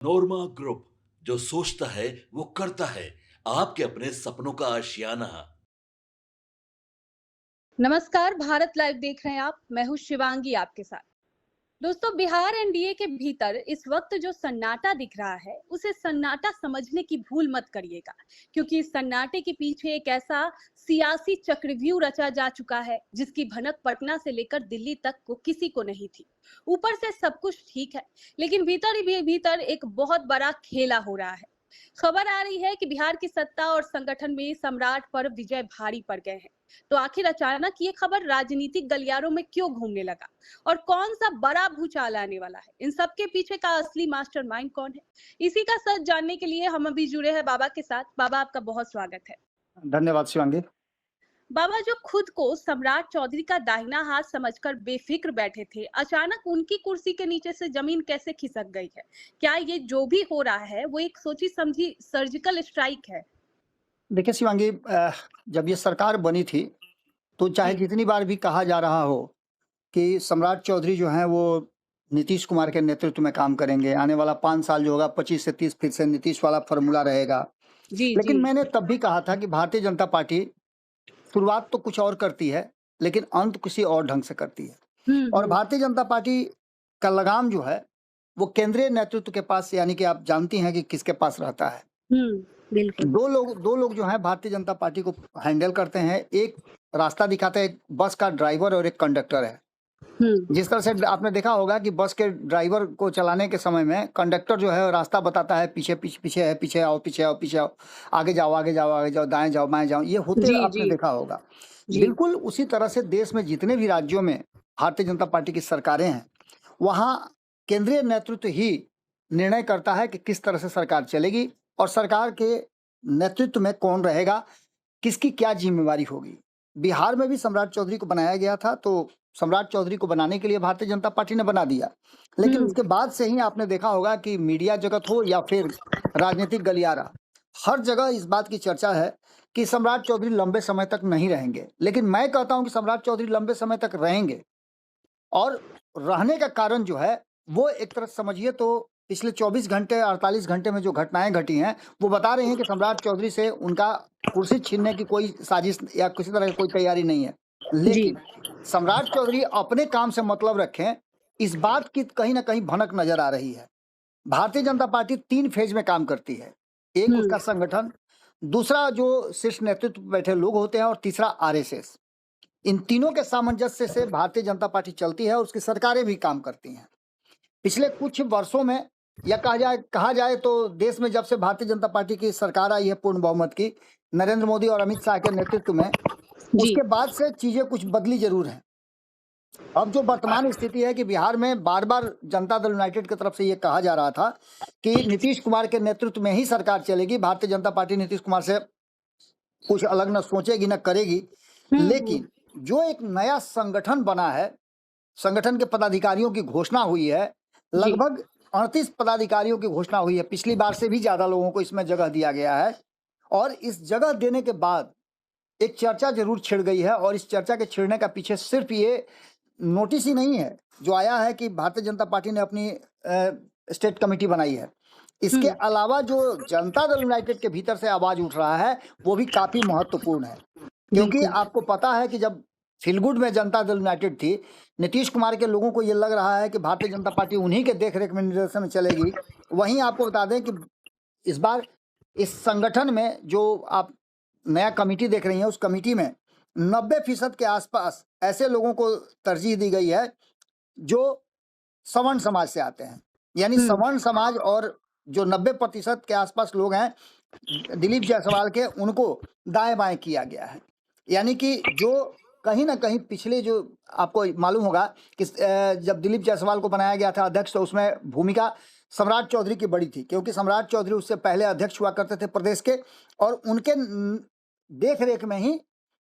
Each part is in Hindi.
नोरमा ग्रुप, जो सोचता है वो करता है। आपके अपने सपनों का आशियाना। नमस्कार, भारत लाइव देख रहे हैं आप। मैं हूँ शिवांगी आपके साथ। दोस्तों, बिहार एनडीए के भीतर इस वक्त जो सन्नाटा दिख रहा है, उसे सन्नाटा समझने की भूल मत करिएगा, क्योंकि इस सन्नाटे के पीछे एक ऐसा सियासी चक्रव्यूह रचा जा चुका है जिसकी भनक पटना से लेकर दिल्ली तक को किसी को नहीं थी। ऊपर से सब कुछ ठीक है, लेकिन भीतर ही भीतर एक बहुत बड़ा खेला हो रहा है। खबर आ रही है कि बिहार की सत्ता और संगठन में सम्राट पर विजय भारी पड़ गए हैं। तो आखिर अचानक ये खबर राजनीतिक गलियारों में क्यों घूमने लगा, और कौन सा बड़ा भूचाल आने वाला है? इन सब के पीछे का असली मास्टरमाइंड कौन है? इसी का सच जानने के लिए हम अभी जुड़े हैं बाबा के साथ। बाबा, आपका बहुत स्वागत है। धन्यवाद शिवांगी। बाबा, जो खुद को सम्राट चौधरी का दाहिना हाथ समझकर बेफिक्र बैठे थे, अचानक उनकी कुर्सी के नीचे से जमीन कैसे खिसक गई है? क्या ये जो भी हो रहा है वो एक सोची समझी सर्जिकल स्ट्राइक है? देखिए शिवांगी, जब ये सरकार बनी थी तो चाहे जी। जितनी बार भी कहा जा रहा हो कि सम्राट चौधरी जो हैं वो नीतीश कुमार के नेतृत्व में काम करेंगे, आने वाला 5 साल जो होगा 25 से 30 फिर से नीतीश वाला फ़ॉर्मूला रहेगा। जी। जी। लेकिन मैंने तब भी कहा था कि भारतीय जनता पार्टी शुरुआत तो कुछ और करती है, लेकिन अंत किसी और ढंग से करती है। और हम्म। भारतीय जनता पार्टी का लगाम जो है, वो केंद्रीय नेतृत्व के पास, यानी कि आप जानती हैं कि किसके पास रहता है। बिल्कुल। 2 लोग जो हैं भारतीय जनता पार्टी को हैंडल करते हैं। एक रास्ता दिखाता है, एक बस का ड्राइवर और एक कंडक्टर है। हम्म। जिस तरह से आपने देखा होगा कि बस के ड्राइवर को चलाने के समय में कंडक्टर जो है वो रास्ता बताता है, पीछे पीछे पीछे है, पीछे आओ, पीछे आओ, पीछे आओ, आगे जाओ, आगे जाओ, आगे जाओ, दाएं जाओ, बाएं जाओ, ये होते जी। आपने जी। देखा होगा। जी। बिल्कुल उसी तरह से देश में जितने भी राज्यों में भारतीय जनता पार्टी की सरकारें हैं, वहाँ केंद्रीय नेतृत्व ही निर्णय करता है कि किस तरह से सरकार चलेगी और सरकार के नेतृत्व में कौन रहेगा, किसकी क्या जिम्मेवारी होगी। बिहार में भी सम्राट चौधरी को बनाया गया था, तो सम्राट चौधरी को बनाने के लिए भारतीय जनता पार्टी ने बना दिया। लेकिन हम्म। उसके बाद से ही आपने देखा होगा कि मीडिया जगत हो या फिर राजनीतिक गलियारा, हर जगह इस बात की चर्चा है कि सम्राट चौधरी लंबे समय तक नहीं रहेंगे। लेकिन मैं कहता हूं कि सम्राट चौधरी लंबे समय तक रहेंगे, और रहने का कारण जो है वो एक तरह से समझिए तो पिछले 24 घंटे 48 घंटे में जो घटनाएं घटी हैं, वो बता रही हैं कि सम्राट चौधरी से उनका कुर्सी छीनने की कोई साजिश या किसी तरह की कोई तैयारी नहीं है। जी। लेकिन सम्राट चौधरी अपने काम से मतलब रखें, इस बात की कहीं ना कहीं भनक नजर आ रही है। भारतीय जनता पार्टी 3 फेज में काम करती है। एक हम्म। उसका संगठन, दूसरा जो शीर्ष नेतृत्व पे बैठे लोग होते हैं, और तीसरा आरएसएस। इन तीनों के सामंजस्य से भारतीय जनता पार्टी चलती है और उसकी सरकारें भी काम करती हैं। पिछले कुछ वर्षों में, या कहा जाए तो देश में जब से भारतीय जनता पार्टी की सरकार आई है पूर्ण बहुमत की, नरेंद्र मोदी और अमित शाह के नेतृत्व में, जी। उसके बाद से चीजें कुछ बदली जरूर हैं। अब जो वर्तमान स्थिति है कि बिहार में बार बार जनता दल यूनाइटेड की तरफ से ये कहा जा रहा था कि नीतीश कुमार के नेतृत्व में ही सरकार चलेगी, भारतीय जनता पार्टी नीतीश कुमार से कुछ अलग न सोचेगी न करेगी। हम्म। लेकिन जो एक नया संगठन बना है, संगठन के पदाधिकारियों की घोषणा हुई है, जी। लगभग 38 पदाधिकारियों की घोषणा हुई है। पिछली बार से भी ज्यादा लोगों को इसमें जगह दिया गया है। और इस जगह देने के बाद एक चर्चा जरूर छिड़ गई है, और इस चर्चा के छिड़ने का पीछे सिर्फ ये नोटिस ही नहीं है जो आया है कि भारतीय जनता पार्टी ने अपनी स्टेट कमेटी बनाई है। इसके हम्म। अलावा जो जनता दल यूनाइटेड के भीतर से आवाज उठ रहा है, वो भी काफी महत्वपूर्ण है। क्योंकि बिल्कुल। आपको पता है कि जब फील गुड में जनता दल यूनाइटेड थी, नीतीश कुमार के लोगों को ये लग रहा है कि भारतीय जनता पार्टी उन्हीं के देखरेख में, निर्देशन में चलेगी। वहीं आपको बता दें कि इस बार इस संगठन में जो आप नया कमिटी देख रही हैं, उस कमिटी में 90% के आसपास ऐसे लोगों को तरजीह दी गई है जो सवर्ण समाज से आते हैं। यानी हम्म। सवर्ण समाज, और जो 90% के आसपास लोग हैं दिलीप जायसवाल के, उनको दाएं बाएं किया गया है। यानी कि जो कहीं ना कहीं पिछले, जो आपको मालूम होगा कि जब दिलीप जायसवाल को बनाया गया था अध्यक्ष, तो उसमें भूमिका सम्राट चौधरी की बड़ी थी, क्योंकि सम्राट चौधरी उससे पहले अध्यक्ष हुआ करते थे प्रदेश के, और उनके देख रेख में ही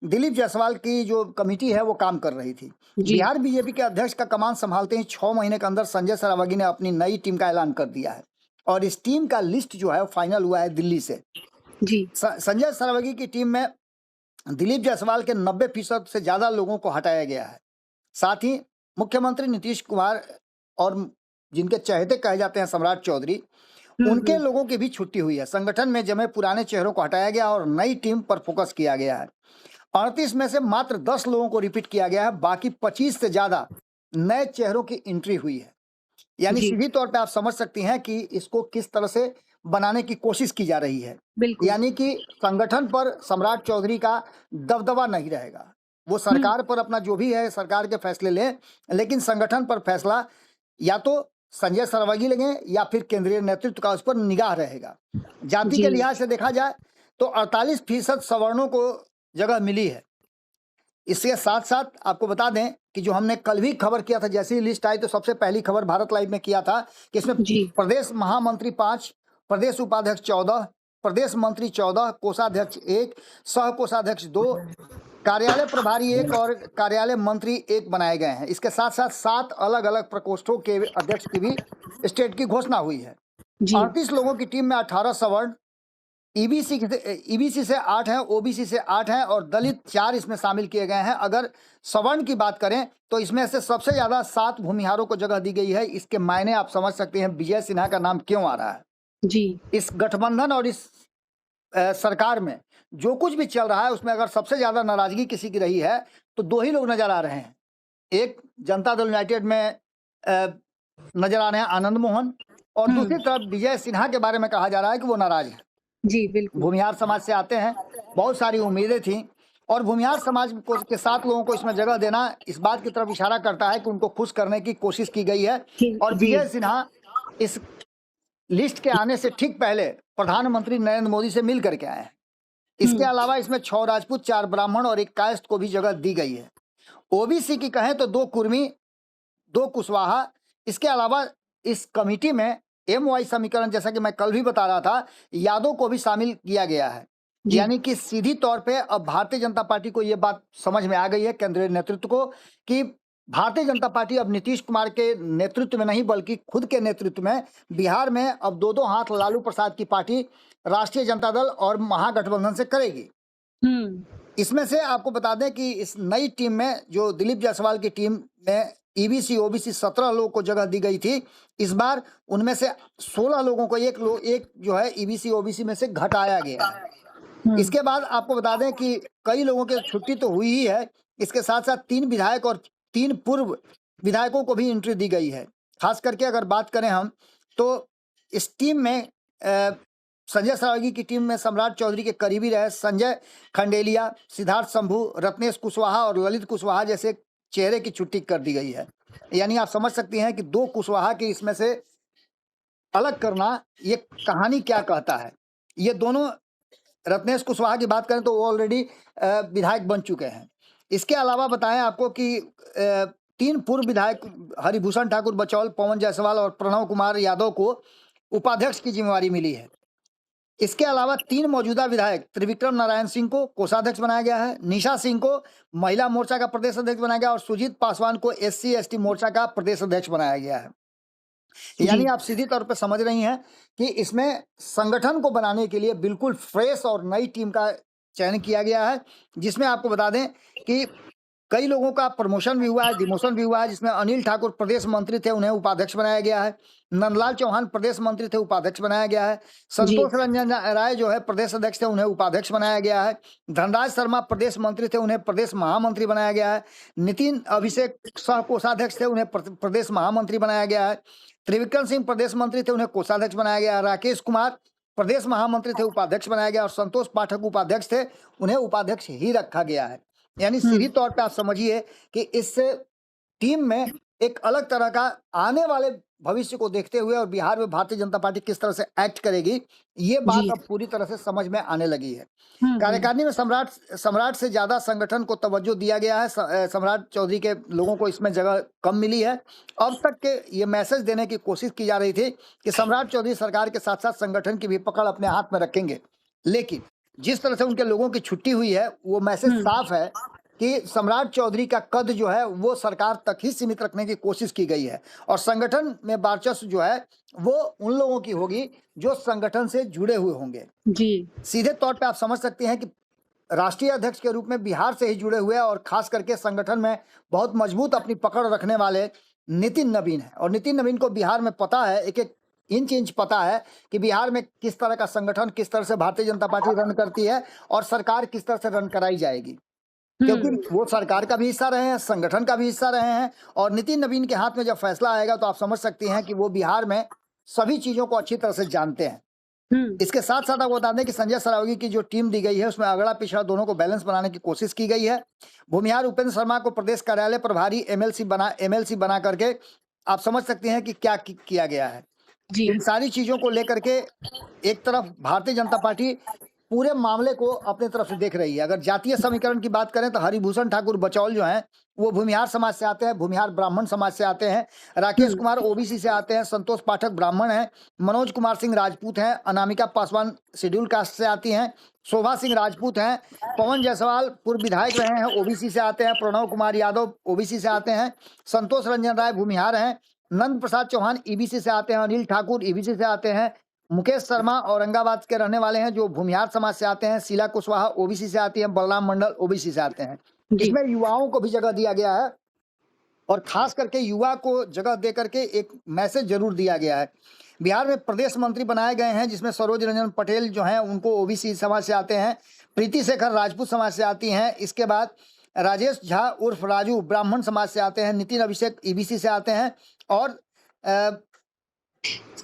दिलीप जायसवाल की जो कमेटी है वो काम कर रही थी। जी। बिहार बीजेपी के अध्यक्ष का कमान संभालते ही 6 महीने के अंदर संजय सरावगी ने अपनी नई टीम का ऐलान कर दिया है, और इस टीम का लिस्ट जो है वो फाइनल हुआ है दिल्ली से। जी। संजय सरावगी की टीम में दिलीप जायसवाल के 90% से ज्यादा लोगों को हटाया गया है। साथ ही मुख्यमंत्री नीतीश कुमार और जिनके चहेते कहे जाते हैं सम्राट चौधरी, उनके लोगों की भी छुट्टी हुई है। संगठन में जमे पुराने चेहरों को हटाया गया और नई टीम पर फोकस किया गया है। 38 में से मात्र 10 लोगों को रिपीट किया गया है, बाकी 25 से ज्यादा नए चेहरों की एंट्री हुई है। यानी जी सीधी तौर पे आप समझ सकती हैं कि इसको किस तरह से बनाने की कोशिश की जा रही है। बिल्कुल। यानी कि संगठन पर सम्राट चौधरी का दबदबा नहीं रहेगा। वो सरकार पर अपना जो भी है सरकार के फैसले लें, लेकिन संगठन पर फैसला या तो संजय सरवगी लेंगे या फिर केंद्रीय नेतृत्व का उस पर निगाह रहेगा। जाति के जी लिहाज से देखा जाए तो 48% सवर्णों को जगह मिली है। इसके साथ साथ आपको बता दें कि जो हमने कल भी खबर किया था, जैसी लिस्ट आई तो सबसे पहली खबर भारत लाइव में किया था कि इसमें जी प्रदेश महामंत्री 5, प्रदेश उपाध्यक्ष 14, प्रदेश मंत्री 14, कोषाध्यक्ष 1, सह कोषाध्यक्ष 2, कार्यालय प्रभारी 1 और कार्यालय मंत्री 1 बनाए गए हैं। इसके साथ साथ 7 अलग अलग प्रकोष्ठों के अध्यक्ष की भी स्टेट की घोषणा हुई है। जी 38 लोगों की टीम में 18 सवर्ण, ईबीसी से 8 हैं, ओबीसी से 8 हैं और दलित 4 इसमें शामिल किए गए हैं। अगर सवर्ण की बात करें तो इसमें से सबसे ज्यादा 7 भूमिहारों को जगह दी गई है। इसके मायने आप समझ सकते हैं विजय सिन्हा का नाम क्यों आ रहा है। जी इस गठबंधन और इस सरकार में जो कुछ भी चल रहा है उसमें अगर सबसे ज्यादा नाराजगी किसी की रही है तो 2 ही लोग नजर आ रहे हैं। एक जनता दल यूनाइटेड में नजर आ रहे हैं आनंद मोहन, और दूसरी तरफ विजय सिन्हा के बारे में कहा जा रहा है कि वो नाराज है। जी बिल्कुल। भूमिहार समाज से आते हैं, बहुत सारी उम्मीदें थी और भूमिहार समाज के 7 लोगों को इसमें जगह देना इस बात की तरफ इशारा करता है कि उनको खुश करने की कोशिश की गई है। और जी विजय सिन्हा इस लिस्ट के आने से ठीक पहले प्रधानमंत्री नरेंद्र मोदी से मिल करके आए हैं। इसके अलावा इसमें 6 राजपूत, 4 ब्राह्मण और 1 कायस्थ को भी जगह दी गई है। ओबीसी की कहें तो 2 कुर्मी, 2 कुशवाहा। इसके अलावा इस कमिटी में MY समीकरण, जैसा कि मैं कल भी बता रहा था, यादव को भी शामिल किया गया है। जी। यानी कि सीधी तौर पे अब भारतीय जनता पार्टी को ये बात समझ में आ गई है, केंद्रीय नेतृत्व को, कि भारतीय जनता पार्टी अब नीतीश कुमार के नेतृत्व में नहीं बल्कि खुद के नेतृत्व में बिहार में अब 2-2 हाथ लालू प्रसाद की पार्टी राष्ट्रीय जनता दल और महागठबंधन से करेगी। इसमें से आपको बता दें कि इस नई टीम में जो दिलीप जायसवाल की टीम में ईबीसी ओबीसी 17 लोगों को जगह दी गई थी, इस बार उनमें से 16 लोगों को एक जो है ईबीसी ओबीसी में से घटाया गया है। इसके बाद आपको बता दें कि कई लोगों की छुट्टी तो हुई ही है, इसके साथ साथ 3 विधायक और 3 पूर्व विधायकों को भी एंट्री दी गई है। खास करके अगर बात करें हम तो इस टीम में संजय सरवगी की टीम में सम्राट चौधरी के करीबी रहे संजय खंडेलिया, सिद्धार्थ शंभू, रत्नेश कुशवाहा और ललित कुशवाहा जैसे चेहरे की छुट्टी कर दी गई है। यानी आप समझ सकती हैं कि 2 कुशवाहा की इसमें से अलग करना ये कहानी क्या कहता है। ये दोनों, रत्नेश कुशवाहा की बात करें तो वो ऑलरेडी विधायक बन चुके हैं। इसके अलावा बताएं आपको कि 3 पूर्व विधायक हरिभूषण ठाकुर बचौल, पवन जायसवाल और प्रणव कुमार यादव को उपाध्यक्ष की जिम्मेवारी मिली है। इसके अलावा 3 मौजूदा विधायक त्रिविक्रम नारायण सिंह को कोषाध्यक्ष बनाया गया है, निशा सिंह को महिला मोर्चा का प्रदेश अध्यक्ष बनाया गया और सुजीत पासवान को SC/ST मोर्चा का प्रदेश अध्यक्ष बनाया गया है। यानी आप सीधी तौर पर समझ रही हैं कि इसमें संगठन को बनाने के लिए बिल्कुल फ्रेश और नई टीम का चयन किया गया है, जिसमें आपको बता दें कि कई लोगों का प्रमोशन भी हुआ है, डिमोशन भी हुआ है। जिसमें अनिल ठाकुर प्रदेश मंत्री थे, उन्हें उपाध्यक्ष बनाया गया है। नंदलाल चौहान प्रदेश मंत्री थे, उपाध्यक्ष बनाया गया है। संतोष रंजन राय जो है प्रदेश अध्यक्ष थे, उन्हें उपाध्यक्ष बनाया गया है। धनराज शर्मा प्रदेश मंत्री थे, उन्हें प्रदेश महामंत्री बनाया गया है। नितिन अभिषेक सह कोषाध्यक्ष थे, उन्हें प्रदेश महामंत्री बनाया गया है। त्रिविक्रम सिंह प्रदेश मंत्री थे, उन्हें कोषाध्यक्ष बनाया गया। राकेश कुमार प्रदेश महामंत्री थे, उपाध्यक्ष बनाया गया और संतोष पाठक उपाध्यक्ष थे, उन्हें उपाध्यक्ष ही रखा गया है। यानी सीधी तौर पे आप समझिए कि इस टीम में एक अलग तरह का आने वाले भविष्य को देखते हुए और बिहार में भारतीय जनता पार्टी किस तरह से एक्ट करेगी, ये बात अब पूरी तरह से समझ में आने लगी है। कार्यकारिणी में सम्राट से ज्यादा संगठन को तवज्जो दिया गया है। सम्राट चौधरी के लोगों को इसमें जगह कम मिली है। अब तक के ये मैसेज देने की कोशिश की जा रही थी कि सम्राट चौधरी सरकार के साथ साथ संगठन की भी पकड़ अपने हाथ में रखेंगे, लेकिन जिस तरह से उनके लोगों की छुट्टी हुई है वो मैसेज साफ है कि सम्राट चौधरी का कद जो है वो सरकार तक ही सीमित रखने की कोशिश की गई है और संगठन में वर्चस्व जो है वो उन लोगों की होगी जो संगठन से जुड़े हुए होंगे। जी सीधे तौर पे आप समझ सकते हैं कि राष्ट्रीय अध्यक्ष के रूप में बिहार से ही जुड़े हुए और खास करके संगठन में बहुत मजबूत अपनी पकड़ रखने वाले नितिन नवीन है। और नितिन नवीन को बिहार में पता है एक एक इंच इंच पता है कि बिहार में किस तरह का संगठन, किस तरह से भारतीय जनता पार्टी रन करती है और सरकार किस तरह से रन कराई जाएगी, क्योंकि वो सरकार का भी हिस्सा रहे हैं, संगठन का भी हिस्सा रहे हैं। और नितिन नवीन के हाथ में जब फैसला आएगा तो आप समझ सकती हैं कि वो बिहार में सभी चीजों को अच्छी तरह से जानते हैं। इसके साथ साथ आपको बता दें कि संजय सरावगी की जो टीम दी गई है उसमें अगला पिछड़ा दोनों को बैलेंस बनाने की कोशिश की गई है। भूमिहार उपेंद्र शर्मा को प्रदेश कार्यालय प्रभारी एमएलसी बना करके आप समझ सकते हैं कि क्या किया गया है। इन सारी चीजों को लेकर के एक तरफ भारतीय जनता पार्टी पूरे मामले को अपनी तरफ से देख रही है। अगर जातीय समीकरण की बात करें तो हरिभूषण ठाकुर बचौल जो हैं वो भूमिहार समाज से आते हैं, भूमिहार ब्राह्मण समाज से आते हैं। राकेश कुमार ओबीसी से आते हैं, संतोष पाठक ब्राह्मण हैं, मनोज कुमार सिंह राजपूत हैं, अनामिका पासवान शेड्यूल कास्ट से आती हैं, शोभा सिंह राजपूत हैं, पवन जायसवाल पूर्व विधायक रहे हैं ओबीसी से आते हैं, प्रणव कुमार यादव ओबीसी से आते हैं, संतोष रंजन राय भूमिहार हैं, नंद प्रसाद चौहान ईबीसी से आते हैं, अनिल ठाकुर ईबीसी से आते हैं, मुकेश शर्मा औरंगाबाद के रहने वाले हैं जो भूमिहार समाज से आते हैं, शीला कुशवाहा ओबीसी से आती हैं, बलराम मंडल ओबीसी से आते हैं। इसमें युवाओं को भी जगह दिया गया है और खास करके युवा को जगह दे करके एक मैसेज जरूर दिया गया है। बिहार में प्रदेश मंत्री बनाए गए हैं जिसमें सरोज रंजन पटेल जो हैं उनको ओबीसी समाज से आते हैं, प्रीति शेखर राजपूत समाज से आती हैं, इसके बाद राजेश झा उर्फ राजू ब्राह्मण समाज से आते हैं, नितिन अभिषेक ईबीसी से आते हैं और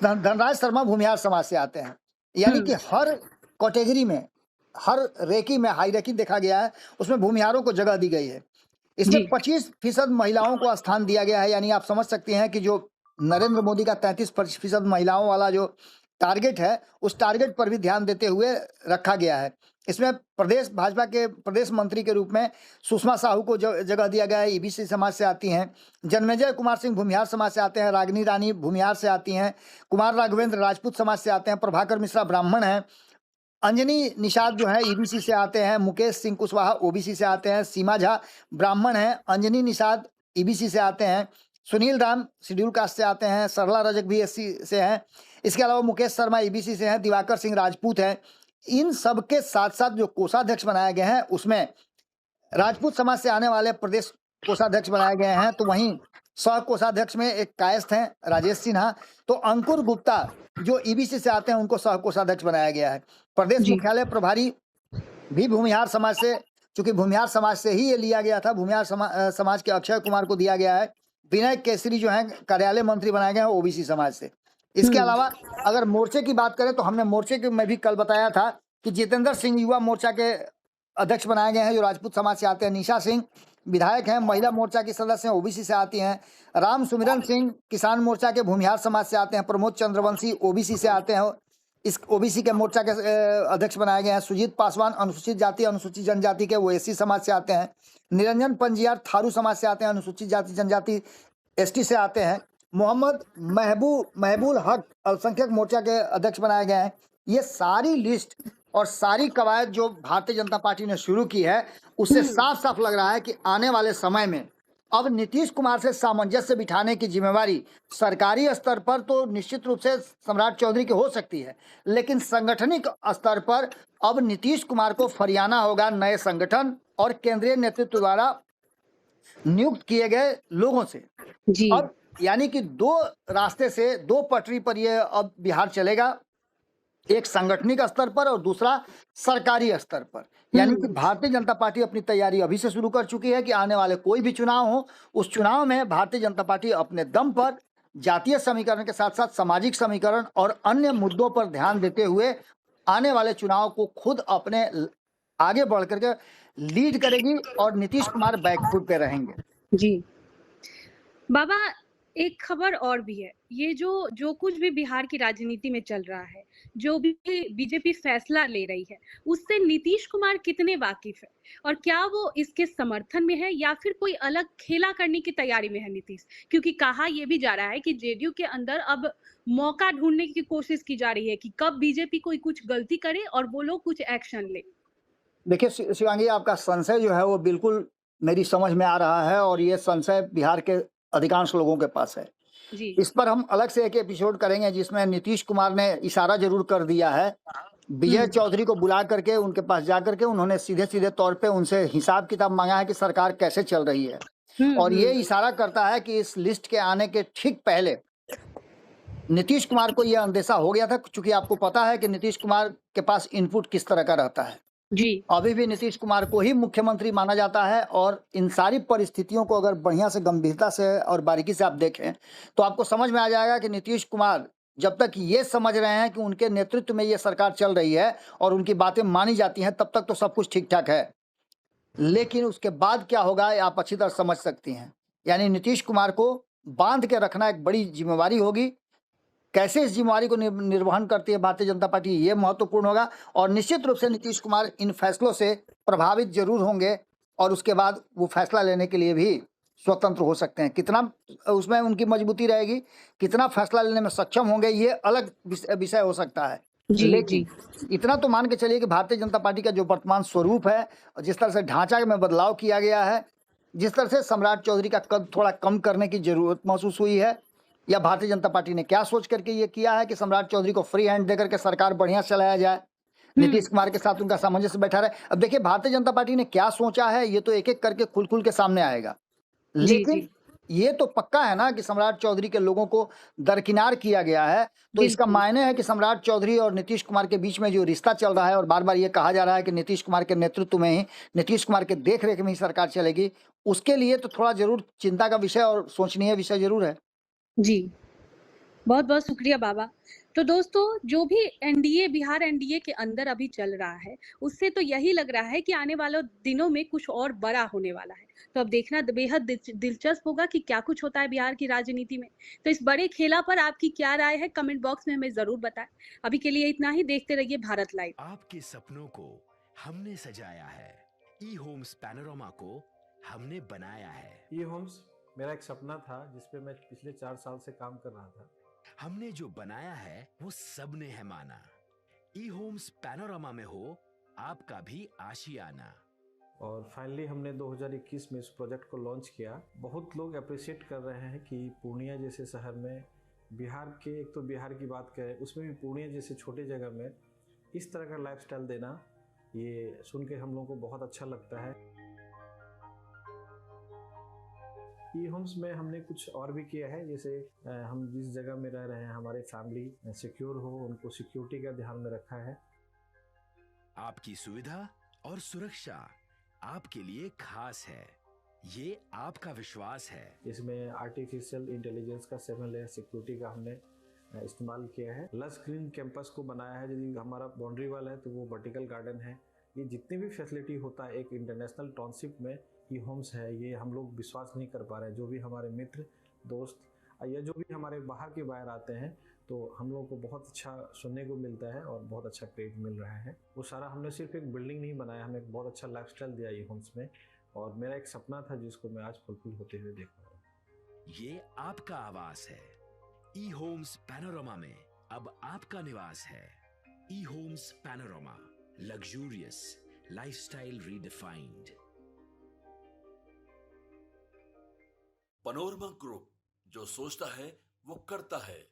धनराज शर्मा भूमिहार समाज से आते हैं। यानी कि हर कैटेगरी में, हर रेकी में हायरार्की देखा गया है, उसमें भूमिहारों को जगह दी गई है। इसमें 25% महिलाओं को स्थान दिया गया है। यानी आप समझ सकते हैं कि जो नरेंद्र मोदी का 33% महिलाओं वाला जो टारगेट है उस टारगेट पर भी ध्यान देते हुए रखा गया है। इसमें प्रदेश भाजपा के प्रदेश मंत्री के रूप में सुषमा साहू को जगह दिया गया है, ईबीसी समाज से आती हैं। जन्मेजय कुमार सिंह भूमिहार समाज से आते हैं, रागिनी रानी भूमिहार से आती हैं, कुमार राघवेंद्र राजपूत समाज से आते हैं, प्रभाकर मिश्रा ब्राह्मण हैं, अंजनी निषाद जो है ईबीसी से आते हैं, मुकेश सिंह कुशवाहा ओबीसी से आते हैं, सीमा झा ब्राह्मण हैं, अंजनी निषाद ईबीसी से आते हैं, सुनील राम शेड्यूल कास्ट से आते हैं, सरला रजक भी एससी से हैं, इसके अलावा मुकेश शर्मा ईबीसी से हैं, दिवाकर सिंह राजपूत हैं। इन सब के साथ साथ जो कोषाध्यक्ष बनाए गए हैं उसमें राजपूत समाज से आने वाले प्रदेश कोषाध्यक्ष बनाए गए हैं, तो वहीं सह कोषाध्यक्ष में एक कायस्थ हैं राजेश सिन्हा, तो अंकुर गुप्ता जो ईबीसी से आते हैं उनको सह कोषाध्यक्ष बनाया गया है। प्रदेश मुख्यालय प्रभारी भी भूमिहार समाज से, चूंकि भूमिहार समाज से ही ये लिया गया था, भूमिहार समाज के अक्षय कुमार को दिया गया है। विनय केसरी जो है कार्यालय मंत्री बनाए गए हैं ओबीसी समाज से। इसके अलावा अगर मोर्चे की बात करें तो हमने मोर्चे के में भी कल बताया था कि जितेंद्र सिंह युवा मोर्चा के अध्यक्ष बनाए गए हैं जो राजपूत समाज से आते हैं, निशा सिंह विधायक हैं, महिला मोर्चा की सदस्य हैं ओबीसी से आती हैं, राम सुमिरन सिंह किसान मोर्चा के भूमिहार समाज से आते हैं, प्रमोद चंद्रवंशी ओबीसी से आते हैं, इस ओबीसी के मोर्चा के अध्यक्ष बनाए गए हैं, सुजीत पासवान अनुसूचित जाति अनुसूचित जनजाति के वो एससी समाज से आते हैं, निरंजन पंजियार थारू समाज से आते हैं, अनुसूचित जाति जनजाति एसटी से आते हैं, मोहम्मद महबूल हक अल्पसंख्यक मोर्चा के अध्यक्ष बनाए गए हैं। ये सारी लिस्ट और सारी कवायद जो भारतीय जनता पार्टी ने शुरू की है उससे साफ साफ लग रहा है कि आने वाले समय में अब नीतीश कुमार से सामंजस्य बिठाने की जिम्मेवारी सरकारी स्तर पर तो निश्चित रूप से सम्राट चौधरी की हो सकती है, लेकिन सांगठनिक स्तर पर अब नीतीश कुमार को फरियाना होगा नए संगठन और केंद्रीय नेतृत्व द्वारा नियुक्त किए गए लोगों से। अब यानी कि दो रास्ते से, दो पटरी पर ये अब बिहार चलेगा, एक सांगठनिक स्तर पर और दूसरा सरकारी स्तर पर। यानी कि भारतीय जनता पार्टी अपनी तैयारी अभी से शुरू कर चुकी है कि आने वाले कोई भी चुनाव हो, उस चुनाव में भारतीय जनता पार्टी अपने दम पर जातीय समीकरण के साथ साथ सामाजिक समीकरण और अन्य मुद्दों पर ध्यान देते हुए आने वाले चुनाव को खुद अपने आगे बढ़ करके लीड करेगी और नीतीश कुमार बैकफुट पे रहेंगे। जी बाबा, एक खबर और भी है, ये जो कुछ भी बिहार की राजनीति में चल रहा है, जो भी बीजेपी फैसला ले रही है, उससे नीतीश कुमार कितने वाकिफ है और क्या वो इसके समर्थन में है या फिर कोई अलग खेला करने की तैयारी में है नीतीश? क्योंकि कहा यह भी जा रहा है कि जेडीयू के अंदर अब मौका ढूंढने की कोशिश की जा रही है कि कब बीजेपी कोई कुछ गलती करे और वो लोग कुछ एक्शन ले। देखिए शिवांगी, आपका संशय जो है वो बिल्कुल मेरी समझ में आ रहा है और ये संशय बिहार के अधिकांश लोगों के पास है। जी। इस पर हम अलग से एक एपिसोड करेंगे जिसमें नीतीश कुमार ने इशारा जरूर कर दिया है विजय चौधरी को बुला करके, उनके पास जा करके उन्होंने सीधे सीधे तौर पे उनसे हिसाब किताब मांगा है कि सरकार कैसे चल रही है। और ये इशारा करता है कि इस लिस्ट के आने के ठीक पहले नीतीश कुमार को यह अंदेशा हो गया था, चूंकि आपको पता है कि नीतीश कुमार के पास इनपुट किस तरह का रहता है। जी अभी भी नीतीश कुमार को ही मुख्यमंत्री माना जाता है, और इन सारी परिस्थितियों को अगर बढ़िया से गंभीरता से और बारीकी से आप देखें तो आपको समझ में आ जाएगा कि नीतीश कुमार जब तक ये समझ रहे हैं कि उनके नेतृत्व में ये सरकार चल रही है और उनकी बातें मानी जाती हैं, तब तक तो सब कुछ ठीक ठाक है। लेकिन उसके बाद क्या होगा ये आप अच्छी तरह समझ सकती हैं। यानी नीतीश कुमार को बांध के रखना एक बड़ी जिम्मेवारी होगी। कैसे इस जिम्मेवारी को निर्वहन करती है भारतीय जनता पार्टी, ये महत्वपूर्ण होगा। और निश्चित रूप से नीतीश कुमार इन फैसलों से प्रभावित जरूर होंगे, और उसके बाद वो फैसला लेने के लिए भी स्वतंत्र हो सकते हैं। कितना उसमें उनकी मजबूती रहेगी, कितना फैसला लेने में सक्षम होंगे, ये अलग विषय हो सकता है। जी लेकिन इतना तो मान के चलिए कि भारतीय जनता पार्टी का जो वर्तमान स्वरूप है, और जिस तरह से ढांचा में बदलाव किया गया है, जिस तरह से सम्राट चौधरी का कद थोड़ा कम करने की जरूरत महसूस हुई है, या भारतीय जनता पार्टी ने क्या सोच करके ये किया है कि सम्राट चौधरी को फ्री हैंड देकर के सरकार बढ़िया चलाया जाए, नीतीश कुमार के साथ उनका सामंजस्य बैठा रहे। अब देखिए भारतीय जनता पार्टी ने क्या सोचा है, ये तो एक एक करके खुल खुल के सामने आएगा। लेकिन ये तो पक्का है ना कि सम्राट चौधरी के लोगों को दरकिनार किया गया है, तो इसका मायने है कि सम्राट चौधरी और नीतीश कुमार के बीच में जो रिश्ता चल रहा है, और बार बार ये कहा जा रहा है कि नीतीश कुमार के नेतृत्व में ही, नीतीश कुमार के देखरेख में ही सरकार चलेगी, उसके लिए तो थोड़ा जरूर चिंता का विषय और सोचनीय विषय जरूर है। जी बहुत बहुत शुक्रिया बाबा। तो दोस्तों, जो भी एनडीए, बिहार एनडीए के अंदर अभी चल रहा है, उससे तो यही लग रहा है कि आने वाले दिनों में कुछ और बड़ा होने वाला है। तो अब देखना बेहद दिलचस्प होगा कि क्या कुछ होता है बिहार की राजनीति में। तो इस बड़े खेला पर आपकी क्या राय है, कमेंट बॉक्स में हमें जरूर बताएं। अभी के लिए इतना ही, देखते रहिए भारत लाइव। आपके सपनों को हमने सजाया है, ई होम्स पैनोरमा को हमने बनाया है। ई होम्स मेरा एक सपना था जिसपे मैं पिछले 4 साल से काम कर रहा था। हमने जो बनाया है वो सबने है माना। ई होम्स पैनोरमा में हो आपका भी आशियाना। और फाइनली हमने 2021 में इस प्रोजेक्ट को लॉन्च किया। बहुत लोग अप्रिशिएट कर रहे हैं कि पूर्णिया जैसे शहर में, बिहार के, एक तो बिहार की बात करें उसमें भी पूर्णिया जैसे छोटे जगह में इस तरह का लाइफस्टाइल देना, ये सुन के हम लोगों को बहुत अच्छा लगता है। ई होम्स में हमने कुछ और भी किया है, जैसे हम जिस जगह में रह रहे हैं हमारे फैमिली सिक्योर हो, उनको सिक्योरिटी का ध्यान में रखा है। आपकी सुविधा और सुरक्षा आपके लिए खास है, ये आपका विश्वास है। इसमें आर्टिफिशियल इंटेलिजेंस का 7 लेयर सिक्योरिटी का हमने इस्तेमाल किया है। लस ग्रीन कैंपस को बनाया है। यदि हमारा बाउंड्री वाल है तो वो वर्टिकल गार्डन है। ये जितनी भी फैसिलिटी होता है एक इंटरनेशनल टाउनशिप में, ई होम्स है, ये हम लोग विश्वास नहीं कर पा रहे हैं। जो भी हमारे मित्र, दोस्त या जो भी हमारे बाहर के बाहर आते हैं, तो हम लोगों को बहुत अच्छा सुनने को मिलता है और बहुत अच्छा क्रेडिट मिल रहा है। वो सारा हमने सिर्फ एक बिल्डिंग नहीं बनाया, हमें एक बहुत अच्छा लाइफस्टाइल दिया ई होम्स में, और मेरा एक सपना था जिसको मैं आज फुलफिल होते हुए देख पा रहा हूँ। ये आपका आवास है। ई होम्स पैनोरमा में अब आपका निवास है। E Homes Panorama, luxurious lifestyle redefined. Panorama Group, जो सोचता है वो करता है।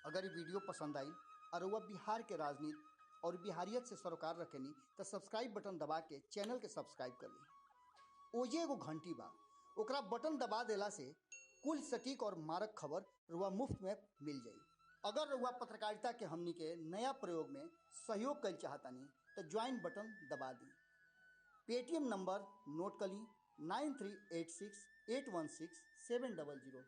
अगर ये वीडियो पसंद आई और वह बिहार के राजनीति और बिहारियत से सरोकार रखेनी, तो सब्सक्राइब बटन दबा के चैनल के सब्सक्राइब कर ली। ओजे एगो घंटी बा, ओकरा बटन दबा देला से कुल सटीक और मारक खबर रुआ मुफ्त में मिल जाई। अगर रुआ पत्रकारिता के हमनी के नया प्रयोग में सहयोग कर चाहतानी तो ज्वाइन बटन दबा दी। पेटीएम नंबर नोट कर ली 9386816700।